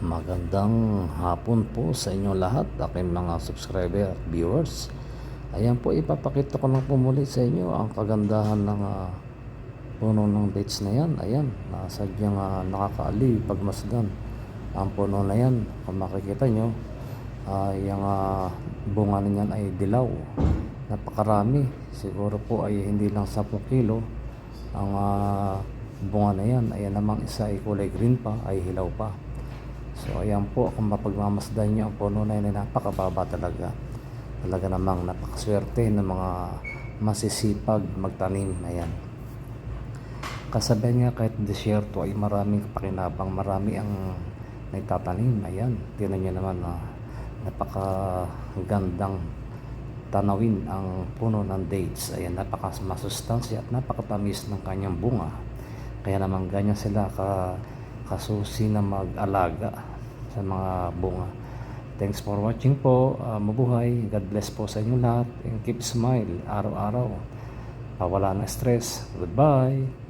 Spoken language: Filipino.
Magandang hapon po sa inyo lahat, aking mga subscriber at viewers. Ayan po, ipapakita ko lang po muli sa inyo ang kagandahan ng puno ng dates na yan. Ayan, sadyang nakakaaliw pagmasdan. Ang puno na yan, kung makikita nyo, yung bunga niyan ay dilaw. Napakarami, siguro po ay hindi lang 10 kilo ang bunga na yan. Ayan namang isa ay kulay green pa, ay hilaw pa. So ayan po, kung mapagmamasdan nyo ang puno na yun, ay napakababa talaga. Talaga namang napakaswerte ng mga masisipag magtanim. Ayan, kasabihan nga, kahit desierto ay maraming pakinabang, marami ang nagtatanim. Ayan, tinan nyo naman, napakagandang tanawin ang puno ng dates. Ayan, napaka-masustansya at napakatamis ng kanyang bunga. Kaya naman ganyan sila kasusi na mag-alaga sa mga bunga. Thanks for watching po. Mabuhay. God bless po sa inyo lahat. And keep smile araw-araw. Pawala ng stress. Goodbye.